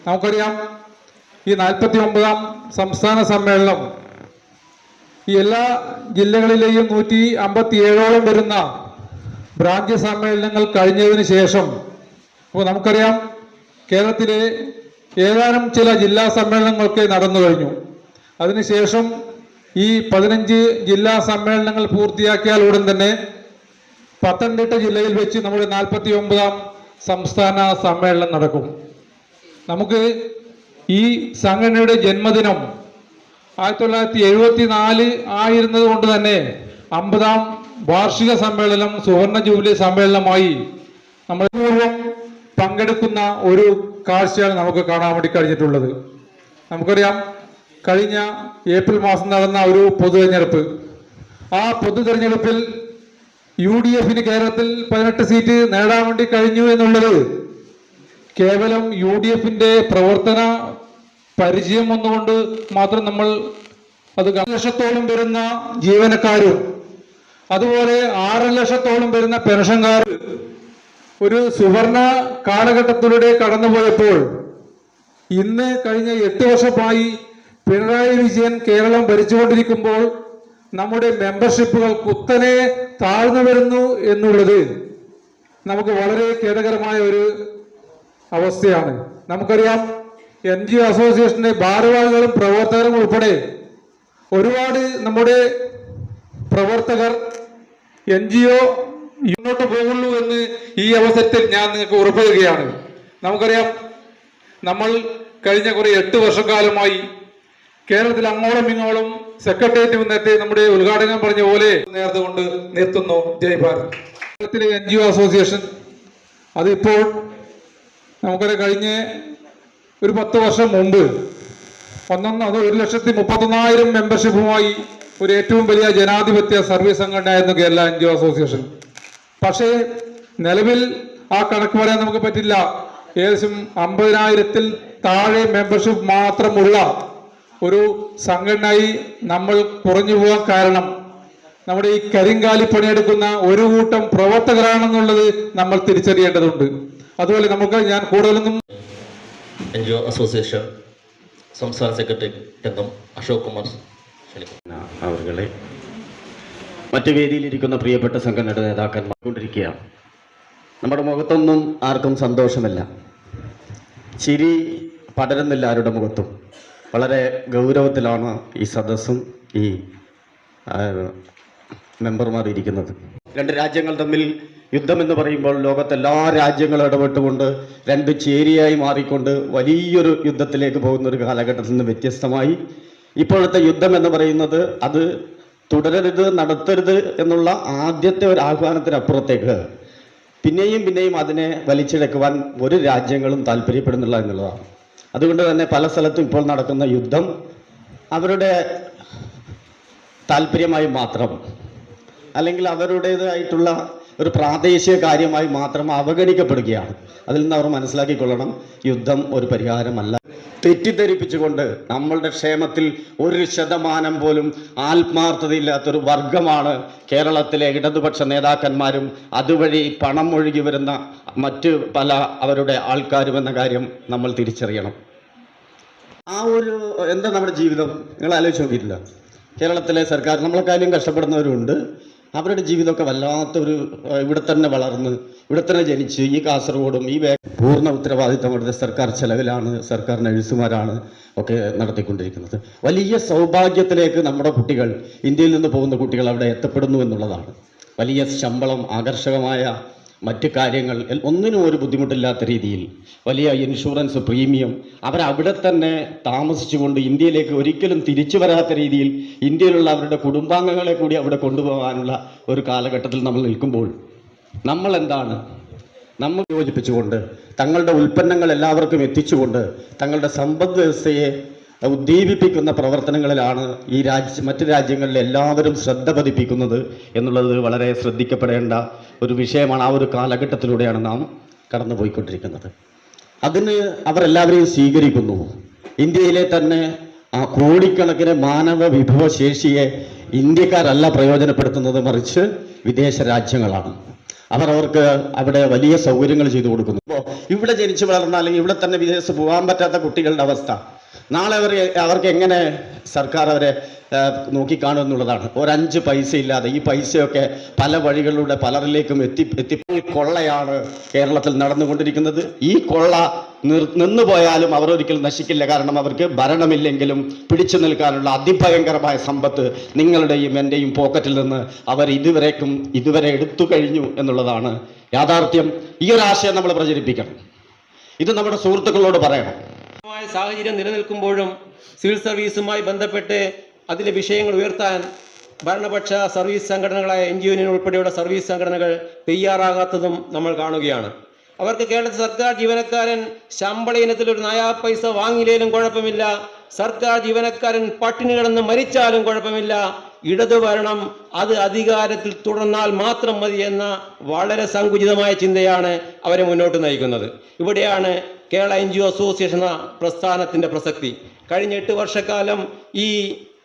നമുക്കറിയാം, ഈ 49ാം സംസ്ഥാന സമ്മേളനം ഈ എല്ലാ ജില്ലകളിലെയും 157ഓളം വരുന്ന ബ്രാഞ്ച് സമ്മേളനങ്ങൾ കഴിഞ്ഞതിന് ശേഷം, അപ്പോൾ നമുക്കറിയാം കേരളത്തിലെ ഏതാനും ചില ജില്ലാ സമ്മേളനങ്ങളൊക്കെ നടന്നു കഴിഞ്ഞു. അതിനുശേഷം ഈ 15 ജില്ലാ സമ്മേളനങ്ങൾ പൂർത്തിയാക്കിയാൽ ഉടൻ തന്നെ പത്തനംതിട്ട ജില്ലയിൽ വെച്ച് നമ്മുടെ 49ാം സംസ്ഥാന സമ്മേളനം നടക്കും. നമുക്ക് ഈ സംഘടനയുടെ ജന്മദിനം 1974 ആയിരുന്നത് കൊണ്ട് തന്നെ 50ാം വാർഷിക സമ്മേളനം സുവർണ ജൂബിലി സമ്മേളനമായി നമ്മൾ പൂർവ്വം പങ്കെടുക്കുന്ന ഒരു കാഴ്ചയാണ് നമുക്ക് കാണാൻ വേണ്ടി കഴിഞ്ഞിട്ടുള്ളത്. നമുക്കറിയാം, കഴിഞ്ഞ ഏപ്രിൽ മാസം നടന്ന ഒരു പൊതു തെരഞ്ഞെടുപ്പ്, ആ പൊതു തെരഞ്ഞെടുപ്പിൽ UDF-ന് കേരളത്തിൽ 18 സീറ്റ് നേടാൻ വേണ്ടി കഴിഞ്ഞു എന്നുള്ളത് കേവലം UDF-ന്റെ പ്രവർത്തന പരിചയം ഒന്നുകൊണ്ട് മാത്രം നമ്മൾ അത് 2 ലക്ഷത്തോളം വരുന്ന ജീവനക്കാരും അതുപോലെ 6 ലക്ഷത്തോളം വരുന്ന പെൻഷൻകാർ ഒരു സുവർണ കാലഘട്ടത്തിലൂടെ കടന്നുപോയപ്പോൾ ഇന്ന് കഴിഞ്ഞ 8 വർഷമായി പിണറായി വിജയൻ കേരളം ഭരിച്ചുകൊണ്ടിരിക്കുമ്പോൾ നമ്മുടെ മെമ്പർഷിപ്പുകൾ കുത്തനെ താഴ്ന്നു വരുന്നു എന്നുള്ളത് നമുക്ക് വളരെ ഖേദകരമായ ഒരു അവസ്ഥയാണ്. നമുക്കറിയാം, NGO അസോസിയേഷന്റെ ഭാരവാഹികളും പ്രവർത്തകരും ഉൾപ്പെടെ ഒരുപാട് നമ്മുടെ പ്രവർത്തകർ NGO മുന്നോട്ട് പോകുള്ളൂ എന്ന് ഈ അവസരത്തിൽ ഞാൻ നിങ്ങൾക്ക് ഉറപ്പ് തരികയാണ്. നമുക്കറിയാം, നമ്മൾ കഴിഞ്ഞ 8 വർഷക്കാലമായി കേരളത്തിൽ അങ്ങോളം ഇങ്ങോളം സെക്രട്ടേറിയറ്റ് നേരത്തെ നമ്മുടെ ഉദ്ഘാടനം പറഞ്ഞ പോലെ നേർന്നുകൊണ്ട് നിർത്തുന്നു. ജയ് ഭാരത്. കേരളത്തിലെ NGO അസോസിയേഷൻ അതിപ്പോൾ നമുക്കറിയാം, കഴിഞ്ഞ ഒരു 10 വർഷം മുമ്പ് 1,31,000 മെമ്പർഷിപ്പുമായി ഒരു ഏറ്റവും വലിയ ജനാധിപത്യ സർവീസ് സംഘടനയായിരുന്നു കേരള NGO അസോസിയേഷൻ. പക്ഷേ നിലവിൽ ആ കണക്ക് പറയാൻ നമുക്ക് പറ്റില്ല. ഏകദേശം 50,000-ൽ താഴെ മെമ്പർഷിപ്പ് മാത്രമുള്ള ഒരു സംഘടനയായി നമ്മൾ കുറഞ്ഞു പോകാൻ കാരണം നമ്മുടെ ഈ കരിങ്കാലി പണിയെടുക്കുന്ന ഒരു കൂട്ടം പ്രവർത്തകരാണെന്നുള്ളത് നമ്മൾ തിരിച്ചറിയേണ്ടതുണ്ട്. അതുപോലെ നമുക്ക് ഞാൻ കൂടുതലൊന്നും NGO അസോസിയേഷൻ സംസ്ഥാന സെക്രട്ടേറിയറ്റ് അംഗം അശോക് കുമാർ അവരുടെ മറ്റു വേദിയിലിരിക്കുന്ന പ്രിയപ്പെട്ട സംഘടനയുടെ നേതാക്കന്മാർ കൊണ്ടിരിക്കുകയാണ്. നമ്മുടെ മുഖത്തൊന്നും ആർക്കും സന്തോഷമില്ല, ചിരി പടരുന്നില്ല ആരുടെ മുഖത്തും. വളരെ ഗൗരവത്തിലാണ് ഈ സദസ്സും ഈ മെമ്പർമാർ ഇരിക്കുന്നത്. 2 രാജ്യങ്ങൾ തമ്മിൽ യുദ്ധം എന്ന് പറയുമ്പോൾ ലോകത്തെല്ലാ രാജ്യങ്ങളും ഇടപെട്ടുകൊണ്ട് 2 ചേരിയായി മാറിക്കൊണ്ട് വലിയൊരു യുദ്ധത്തിലേക്ക് പോകുന്ന ഒരു കാലഘട്ടത്തിൽ നിന്ന് വ്യത്യസ്തമായി ഇപ്പോഴത്തെ യുദ്ധം എന്ന് പറയുന്നത് അത് തുടരരുത്, നടത്തരുത് എന്നുള്ള ആദ്യത്തെ ഒരു ആഹ്വാനത്തിനപ്പുറത്തേക്ക് പിന്നെയും അതിനെ വലിച്ചിഴക്കുവാൻ ഒരു രാജ്യങ്ങളും താല്പര്യപ്പെടുന്നില്ല എന്നുള്ളതാണ്. അതുകൊണ്ട് തന്നെ പല സ്ഥലത്തും ഇപ്പോൾ നടക്കുന്ന യുദ്ധം അവരുടെ താല്പര്യമായി മാത്രം, അല്ലെങ്കിൽ അവരുടേതായിട്ടുള്ള ഒരു പ്രാദേശിക കാര്യമായി മാത്രം അവഗണിക്കപ്പെടുകയാണ്. അതിൽ നിന്ന് അവർ മനസ്സിലാക്കിക്കൊള്ളണം, യുദ്ധം ഒരു പരിഹാരമല്ല. തെറ്റിദ്ധരിപ്പിച്ചുകൊണ്ട് നമ്മളുടെ ക്ഷേമത്തിൽ 1% പോലും ആത്മാർത്ഥതയില്ലാത്തൊരു വർഗമാണ് കേരളത്തിലെ ഇടതുപക്ഷ നേതാക്കന്മാരും അതുവഴി പണം ഒഴുകി വരുന്ന മറ്റ് പല അവരുടെ ആൾക്കാരും എന്ന കാര്യം നമ്മൾ തിരിച്ചറിയണം. ആ ഒരു എന്താ നമ്മുടെ ജീവിതം നിങ്ങൾ ആലോചിച്ച് നോക്കിയിട്ടില്ല? കേരളത്തിലെ സർക്കാർ നമ്മളെക്കാളും കഷ്ടപ്പെടുന്നവരുണ്ട്. അവരുടെ ജീവിതമൊക്കെ വല്ലാത്തൊരു ഇവിടെ തന്നെ വളർന്ന് ഇവിടെ തന്നെ ജനിച്ച് ഈ കാസർഗോഡും ഈ പൂർണ്ണ ഉത്തരവാദിത്തം അവിടുത്തെ സർക്കാർ ചെലവിലാണ്, സർക്കാർ നഴ്സുമാരാണ് ഒക്കെ നടത്തിക്കൊണ്ടിരിക്കുന്നത്. വലിയ സൗഭാഗ്യത്തിലേക്ക് നമ്മുടെ കുട്ടികൾ, ഇന്ത്യയിൽ നിന്ന് പോകുന്ന കുട്ടികൾ അവിടെ എത്തപ്പെടുന്നു എന്നുള്ളതാണ്. വലിയ ശമ്പളം, ആകർഷകമായ മറ്റ് കാര്യങ്ങൾ, ഒന്നിനും ഒരു ബുദ്ധിമുട്ടില്ലാത്ത രീതിയിൽ വലിയ ഇൻഷുറൻസ് പ്രീമിയം, അവരവിടെ തന്നെ താമസിച്ചുകൊണ്ട് ഇന്ത്യയിലേക്ക് ഒരിക്കലും തിരിച്ചു വരാത്ത രീതിയിൽ ഇന്ത്യയിലുള്ള അവരുടെ കുടുംബാംഗങ്ങളെ കൂടി അവിടെ കൊണ്ടുപോകാനുള്ള ഒരു കാലഘട്ടത്തിൽ നമ്മൾ നിൽക്കുമ്പോൾ നമ്മൾ എന്താണ്, നമ്മൾ യോജിപ്പിച്ചുകൊണ്ട് തങ്ങളുടെ ഉൽപ്പന്നങ്ങൾ എല്ലാവർക്കും എത്തിച്ചുകൊണ്ട് തങ്ങളുടെ സമ്പദ് വ്യവസ്ഥയെ ഉദ്ദീപിപ്പിക്കുന്ന പ്രവർത്തനങ്ങളിലാണ് ഈ മറ്റ് രാജ്യങ്ങളിലെ എല്ലാവരും ശ്രദ്ധ പതിപ്പിക്കുന്നത് എന്നുള്ളത് വളരെ ശ്രദ്ധിക്കപ്പെടേണ്ട ഒരു വിഷയമാണ്. ആ ഒരു കാലഘട്ടത്തിലൂടെയാണ് നാം കടന്നുപോയിക്കൊണ്ടിരിക്കുന്നത്. അതിന് അവരെല്ലാവരെയും സ്വീകരിക്കുന്നു. ഇന്ത്യയിലെ തന്നെ ആ കോടിക്കണക്കിന് മാനവ വിഭവശേഷിയെ ഇന്ത്യക്കാരല്ല പ്രയോജനപ്പെടുത്തുന്നത്, മറിച്ച് വിദേശ രാജ്യങ്ങളാണ്. അവർക്ക് അവിടെ വലിയ സൗകര്യങ്ങൾ ചെയ്തു കൊടുക്കുന്നു. ഇപ്പോൾ ഇവിടെ ജനിച്ചു വളർന്ന അല്ലെങ്കിൽ ഇവിടെ തന്നെ വിദേശത്ത് പോകാൻ പറ്റാത്ത കുട്ടികളുടെ അവസ്ഥ നാളെ അവർക്ക് എങ്ങനെ സർക്കാർ അവരെ നോക്കിക്കാണും എന്നുള്ളതാണ്. 5 പൈസ ഇല്ലാതെ ഈ പൈസയൊക്കെ പല വഴികളിലൂടെ പലരിലേക്കും എത്തി കൊള്ളയാണ് കേരളത്തിൽ നടന്നുകൊണ്ടിരിക്കുന്നത്. ഈ കൊള്ള നിന്നുപോയാലും അവർ ഒരിക്കലും നശിക്കില്ല. കാരണം അവർക്ക് ഭരണമില്ലെങ്കിലും പിടിച്ചു നിൽക്കാനുള്ള അതിഭയങ്കരമായ സമ്പത്ത് നിങ്ങളുടെയും എൻ്റെയും പോക്കറ്റിൽ നിന്ന് അവർ ഇതുവരെ എടുത്തു കഴിഞ്ഞു എന്നുള്ളതാണ് യാഥാർത്ഥ്യം. ഈ ഒരു ആശയം നമ്മൾ പ്രചരിപ്പിക്കണം. ഇത് നമ്മുടെ സുഹൃത്തുക്കളോട് പറയണം. സാഹചര്യം നിലനിൽക്കുമ്പോഴും സിവിൽ സർവീസുമായി ബന്ധപ്പെട്ട് അതിലെ വിഷയങ്ങൾ ഉയർത്താൻ ഭരണപക്ഷ സർവീസ് സംഘടനകളായ NGO ഉൾപ്പെടെയുള്ള സർവീസ് സംഘടനകൾ തയ്യാറാകാത്തതും നമ്മൾ കാണുകയാണ്. അവർക്ക് കേരളത്തിലെ സർക്കാർ ജീവനക്കാരൻ ശമ്പള ഇനത്തിൽ ഒരു 1 പൈസ വാങ്ങിയില്ലേലും കുഴപ്പമില്ല, സർക്കാർ ജീവനക്കാരൻ പട്ടിണി കിടന്ന് മരിച്ചാലും കുഴപ്പമില്ല, ഇടതുഭരണം അത് അധികാരത്തിൽ തുടർന്നാൽ മാത്രം മതി എന്ന വളരെ സങ്കുചിതമായ ചിന്തയാണ് അവരെ മുന്നോട്ട് നയിക്കുന്നത്. ഇവിടെയാണ് കേരള NGO അസോസിയേഷൻ എന്ന പ്രസ്ഥാനത്തിൻ്റെ പ്രസക്തി. കഴിഞ്ഞ 8 വർഷക്കാലം ഈ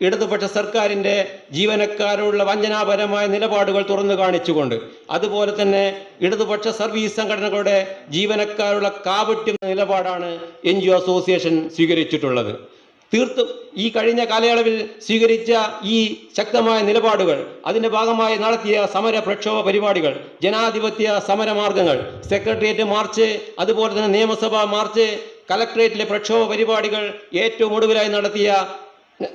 ഇടതുപക്ഷ സർക്കാരിൻ്റെ ജീവനക്കാരോടുള്ള വഞ്ചനാപരമായ നിലപാടുകൾ തുറന്നു കാണിച്ചുകൊണ്ട്, അതുപോലെ തന്നെ ഇടതുപക്ഷ സർവീസ് സംഘടനകളുടെ ജീവനക്കാരുള്ള കാപട്യ നിലപാടാണ് NGO അസോസിയേഷൻ സ്വീകരിച്ചിട്ടുള്ളത്. തീർത്തും ഈ കഴിഞ്ഞ കാലയളവിൽ സ്വീകരിച്ച ഈ ശക്തമായ നിലപാടുകൾ, അതിൻ്റെ ഭാഗമായി നടത്തിയ സമര പ്രക്ഷോഭ പരിപാടികൾ, ജനാധിപത്യ സമരമാർഗങ്ങൾ, സെക്രട്ടേറിയറ്റ് മാർച്ച്, അതുപോലെ തന്നെ നിയമസഭാ മാർച്ച്, കലക്ട്രേറ്റിലെ പ്രക്ഷോഭ പരിപാടികൾ, ഏറ്റവും ഒടുവിലായി നടത്തിയ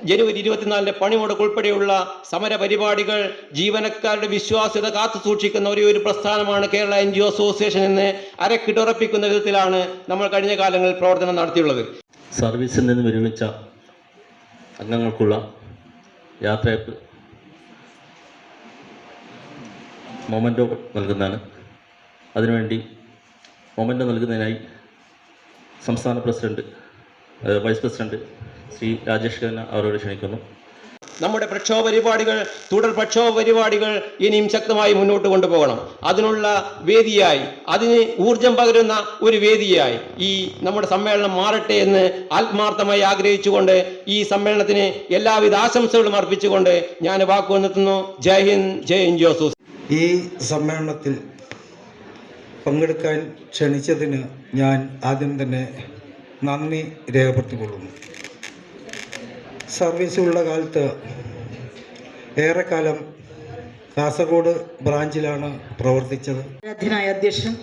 ജനുവരി 24 പണിമുടക്ക് ഉൾപ്പെടെയുള്ള സമര പരിപാടികൾ ജീവനക്കാരുടെ വിശ്വാസ്യത കാത്തു സൂക്ഷിക്കുന്ന ഒരു പ്രസ്ഥാനമാണ് കേരള NGO അസോസിയേഷൻ എന്ന് അരക്കിട്ടുറപ്പിക്കുന്ന വിധത്തിലാണ് നമ്മൾ കഴിഞ്ഞ കാലങ്ങളിൽ പ്രവർത്തനം നടത്തിയുള്ളത്. സർവീസിൽ നിന്ന് വിരമിച്ച അംഗങ്ങൾക്കുള്ള യാത്രയപ്പ് മൊമെൻറ്റോ നൽകുന്നതാണ്. അതിനുവേണ്ടി മൊമെൻറ്റോ നൽകുന്നതിനായി സംസ്ഥാന president, vice president Shri Rajesh Khanna അവരോട് ക്ഷണിക്കുന്നു. നമ്മുടെ പ്രക്ഷോഭ പരിപാടികൾ, തുടർ പ്രക്ഷോഭ പരിപാടികൾ ഇനിയും ശക്തമായി മുന്നോട്ട് കൊണ്ടുപോകണം. അതിനുള്ള വേദിയായി, അതിന് ഊർജം പകരുന്ന ഒരു വേദിയായി ഈ നമ്മുടെ സമ്മേളനം മാറട്ടെ എന്ന് ആത്മാർത്ഥമായി ആഗ്രഹിച്ചുകൊണ്ട് ഈ സമ്മേളനത്തിന് എല്ലാവിധ ആശംസകളും അർപ്പിച്ചുകൊണ്ട് ഞാൻ വാക്കുകൾ നിർത്തുന്നു. ജയ് ഹിന്ദ്, ജയ് NGO അസോസിയേഷൻ. ഈ സമ്മേളനത്തിൽ പങ്കെടുക്കാൻ ക്ഷണിച്ചതിന് ഞാൻ ആദ്യം തന്നെ നന്ദി രേഖപ്പെടുത്തിക്കൊള്ളുന്നു. സർവീസിലുള്ള കാലത്ത് ഏറെക്കാലം കാസർഗോഡ് ബ്രാഞ്ചിലാണ് പ്രവർത്തിച്ചത്. ആരാധ്യനായ അധ്യക്ഷൻ,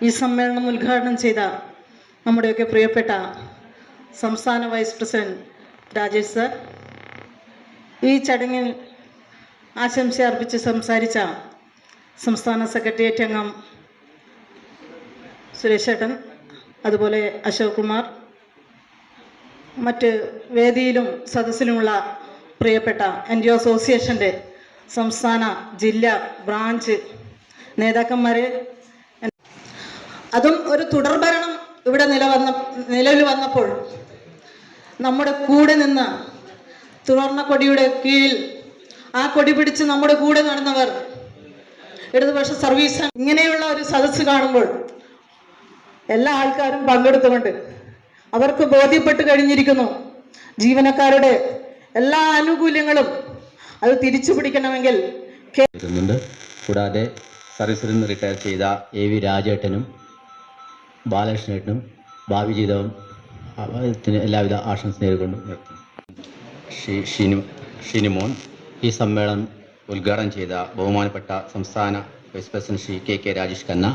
ഈ സമ്മേളനം ഉദ്ഘാടനം ചെയ്ത നമ്മുടെയൊക്കെ പ്രിയപ്പെട്ട സംസ്ഥാന വൈസ് പ്രസിഡന്റ് രാജേഷ് സർ, ഈ ചടങ്ങിൽ ആശംസ അർപ്പിച്ച് സംസാരിച്ച സംസ്ഥാന സെക്രട്ടേറിയറ്റ് അംഗം സുരേഷ് ചേട്ടൻ, അതുപോലെ അശോക് കുമാർ, മറ്റ് വേദിയിലും സദസ്സിലുമുള്ള പ്രിയപ്പെട്ട NGO അസോസിയേഷൻ്റെ സംസ്ഥാന, ജില്ലാ, ബ്രാഞ്ച് നേതാക്കന്മാരെ, അതും ഒരു തുടർഭരണം ഇവിടെ നിലവിൽ വന്നപ്പോൾ നമ്മുടെ കൂടെ നിന്ന് തുറന്ന കൊടിയുടെ കീഴിൽ ആ കൊടി പിടിച്ച് നമ്മുടെ കൂടെ നടന്നവർ, ഇടതുപക്ഷ സർവീസ് ഇങ്ങനെയുള്ള ഒരു സദസ്സ് കാണുമ്പോൾ എല്ലാ ആൾക്കാരും പങ്കെടുത്തുകൊണ്ട് അവർക്ക് ബോധ്യപ്പെട്ട് കഴിഞ്ഞിരിക്കുന്നു ജീവനക്കാരുടെ എല്ലാ ആനുകൂല്യങ്ങളും അത് തിരിച്ചു പിടിക്കണമെങ്കിൽ വരുന്നുണ്ട്. കൂടാതെ സർവീസിൽ നിന്ന് റിട്ടയർ ചെയ്ത AV രാജേട്ടനും ബാലകൃഷ്ണേട്ടനും ഭാവി ജീവിതത്തിന് എല്ലാവിധ ആശംസ നേരിടുന്നു. ഷിനിമോൻ ഈ സമ്മേളനം ഉദ്ഘാടനം ചെയ്ത ബഹുമാനപ്പെട്ട സംസ്ഥാന vice president Shri KK Rajesh Khanna,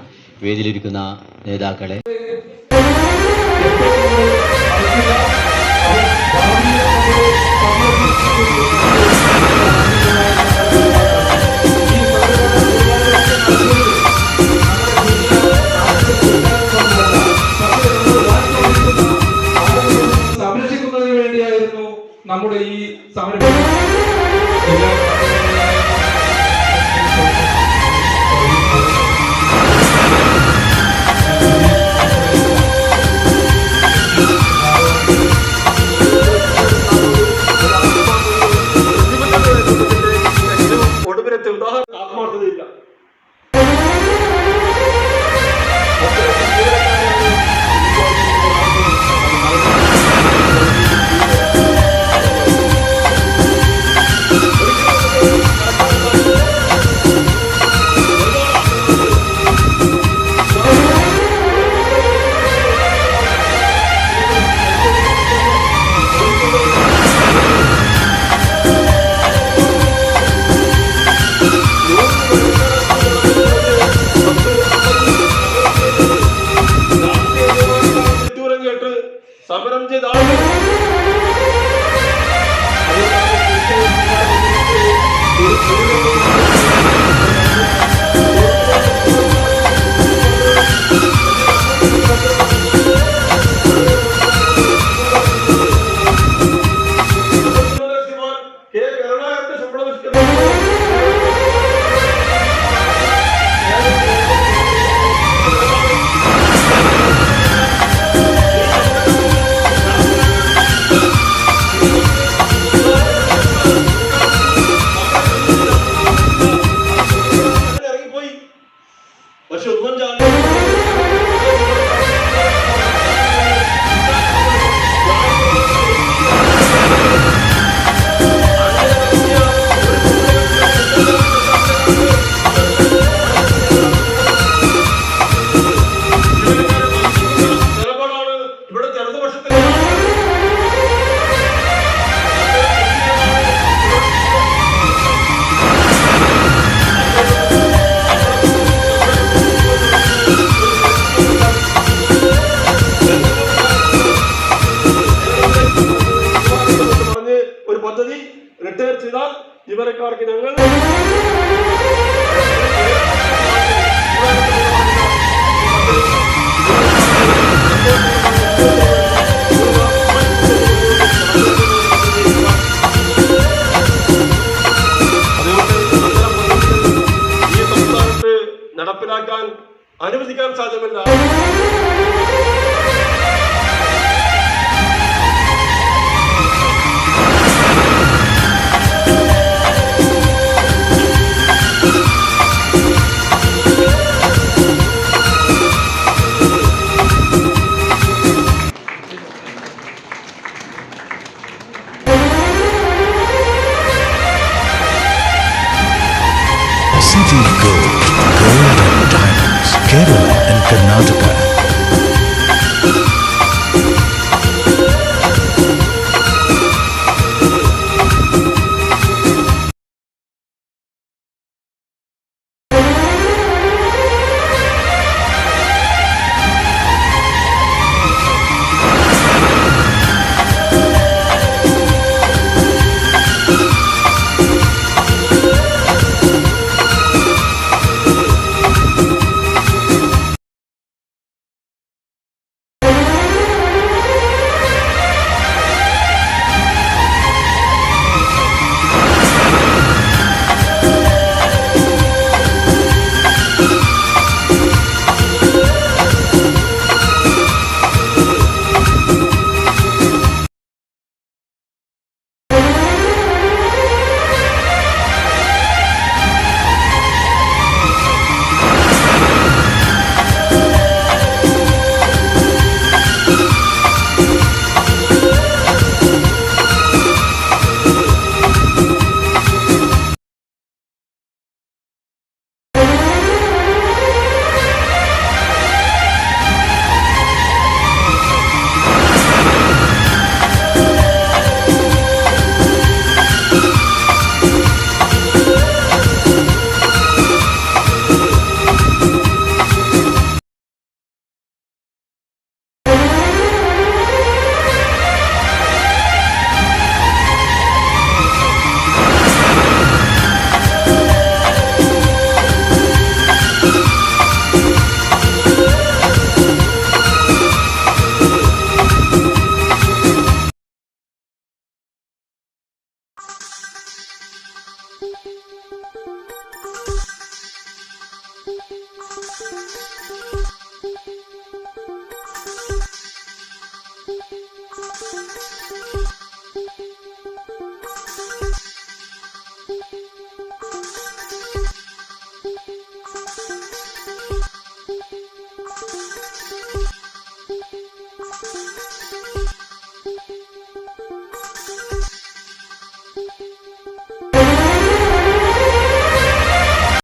വേദിയിലിരിക്കുന്ന നേതാക്കളെ, സംരക്ഷിക്കുന്നതിന് വേണ്ടിയായിരുന്നു നമ്മുടെ ഈ സമരം. ഒടുവിലത്തെ ഉദാഹരണം ആത്മാർത്ഥതയില്ല. സമരം ചെയ്ത ഇറങ്ങിപ്പോയി. പക്ഷെ ഉമ്മൻചാണ്ടി നിലപാടാണ് ഇവിടെ ഇടതുപക്ഷത്തിൽ പറഞ്ഞ് ഒരു പദ്ധതി റിട്ടയർ ചെയ്താൽ ജീവനക്കാർക്ക് ഞങ്ങൾ ഈ സംസ്ഥാനത്ത് നടപ്പിലാക്കാൻ അനുവദിക്കാൻ സാധ്യമല്ല. City Gold, gold and diamonds, Kerala and Karnataka.